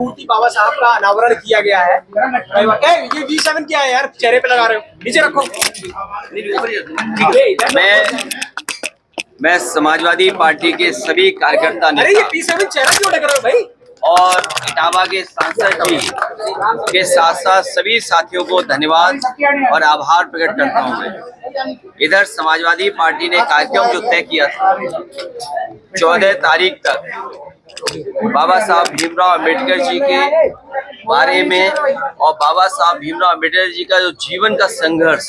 मूर्ति बाबा साहब का अनावरण किया गया है। ये V7 क्या है यार, चेहरे पे लगा रहे हो, नीचे रखो। मैं समाजवादी पार्टी के सभी कार्यकर्ता अरे ये V7 चेहरा क्यों ढक रहे हो भाई? और इटावा के सांसद जी के साथ साथ सभी साथियों को धन्यवाद और आभार प्रकट करता हूं। मैं इधर समाजवादी पार्टी ने कार्यक्रम जो तय किया था 14 तारीख तक बाबा साहब भीमराव अंबेडकर जी के बारे में और बाबा साहब भीमराव अंबेडकर जी का जो जीवन का संघर्ष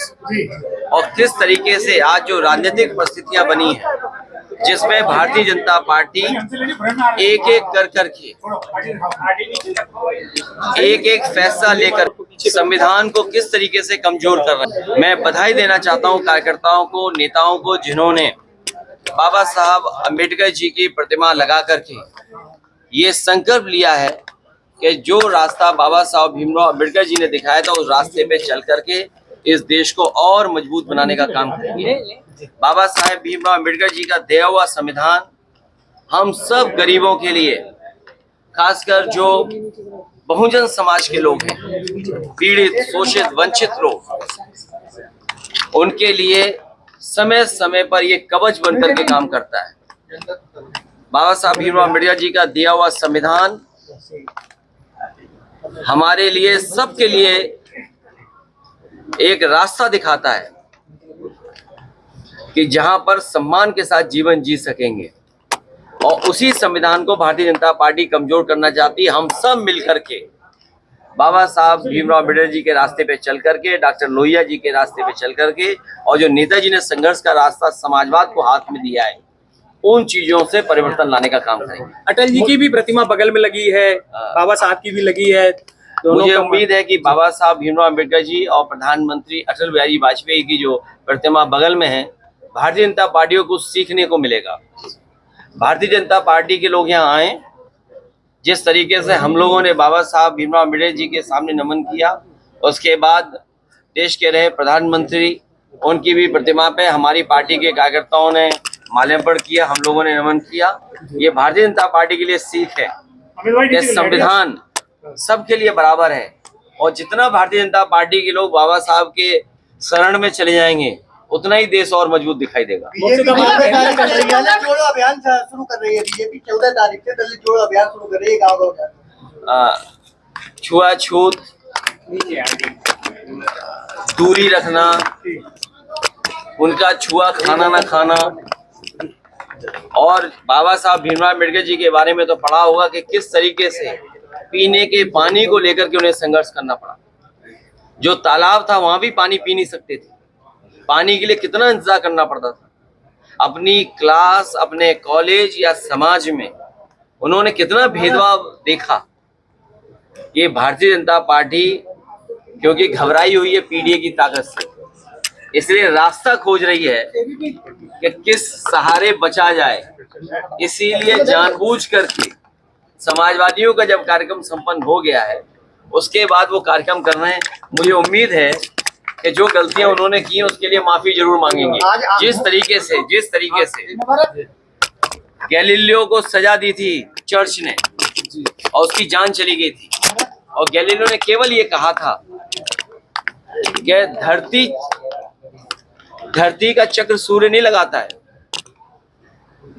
और किस तरीके से आज जो राजनीतिक परिस्थितियां बनी है, जिसमें भारतीय जनता पार्टी एक एक कर करके एक एक फैसला लेकर संविधान को किस तरीके से कमजोर कर रहा है। मैं बधाई देना चाहता हूं कार्यकर्ताओं को, नेताओं को, जिन्होंने बाबा साहब अंबेडकर जी की प्रतिमा लगा करके ये संकल्प लिया है कि जो रास्ता बाबा साहब भीमराव अंबेडकर जी ने दिखाया था उस रास्ते पे चल करके इस देश को और मजबूत बनाने का काम करेंगे। बाबा साहेब भीमराव अंबेडकर जी का दिया हुआ संविधान हम सब गरीबों के लिए, खासकर जो बहुजन समाज के लोग हैं, पीड़ित, शोषित, वंचित लोग, उनके लिए समय समय पर ये कवच बनकर के काम करता है। बाबा साहब भीमराव अंबेडकर जी का दिया हुआ संविधान हमारे लिए, सबके लिए एक रास्ता दिखाता है कि जहां पर सम्मान के साथ जीवन जी सकेंगे, और उसी संविधान को भारतीय जनता पार्टी कमजोर करना चाहती है। हम सब मिलकर के बाबा साहब भीमराव अंबेडकर जी के रास्ते पे चल करके, डॉक्टर लोहिया जी के रास्ते पे चल करके, और जो नेताजी ने संघर्ष का रास्ता समाजवाद को हाथ में दिया है, उन चीजों से परिवर्तन लाने का काम करेंगे। अटल जी की भी प्रतिमा बगल में लगी है, बाबा साहब की भी लगी है। मुझे उम्मीद है कि बाबा साहब भीमराव अंबेडकर जी और प्रधानमंत्री अटल बिहारी वाजपेयी की जो प्रतिमा बगल में है, भारतीय जनता पार्टी को कुछ सीखने को मिलेगा। भारतीय जनता पार्टी के लोग यहाँ आए, जिस तरीके से हम लोगों ने बाबा साहब भीमराव अंबेडकर जी के सामने नमन किया, उसके बाद देश के रहे प्रधानमंत्री, उनकी भी प्रतिमा पे हमारी पार्टी के कार्यकर्ताओं ने माल्यार्पण किया, हम लोगों ने नमन किया। ये भारतीय जनता पार्टी के लिए सीख है कि संविधान सबके लिए बराबर है, और जितना भारतीय जनता पार्टी के लोग बाबा साहब के शरण में चले जाएंगे, उतना ही देश और मजबूत दिखाई देगा। जोड़ो अभियान शुरू कर रही है बीजेपी, 14 तारीख से दलित जोड़ो अभियान शुरू कर रही है गाँव-गाँव। छुआछूत, दूरी रखना, उनका छुआ खाना ना खाना, और बाबा साहब भीमराव अम्बेडकर जी के बारे में तो पढ़ा होगा कि किस तरीके से पीने के पानी को लेकर के उन्हें संघर्ष करना पड़ा। जो तालाब था वहां भी पानी पी नहीं सकते थे, पानी के लिए कितना इंतजार करना पड़ता था। अपनी क्लास, अपने कॉलेज या समाज में उन्होंने कितना भेदभाव देखा। ये भारतीय जनता पार्टी क्योंकि घबराई हुई है पीडीए की ताकत से, इसलिए रास्ता खोज रही है कि किस सहारे बचा जाए। इसीलिए जानबूझ करके समाजवादियों का जब कार्यक्रम संपन्न हो गया है, उसके बाद वो कार्यक्रम कर रहे हैं। मुझे उम्मीद है कि जो गलतियां उन्होंने की हैं उसके लिए माफी जरूर मांगेंगे। जिस तरीके से गैलीलियो को सजा दी थी चर्च ने और उसकी जान चली गई थी, और गैलीलियो ने केवल ये कहा था कि धरती का चक्र सूर्य नहीं लगाता है,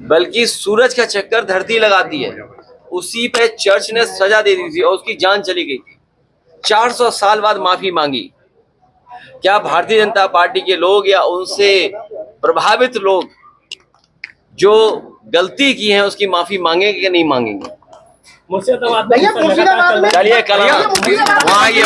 बल्कि सूरज का चक्कर धरती लगाती है। उसी पे चर्च ने सजा दे दी थी और उसकी जान चली गई थी। 400 साल बाद माफी मांगी। क्या भारतीय जनता पार्टी के लोग या उनसे प्रभावित लोग जो गलती की है उसकी माफी मांगेंगे कि नहीं मांगेंगे? मुझसे तो बात नहीं। चलिए कल वहाँ ये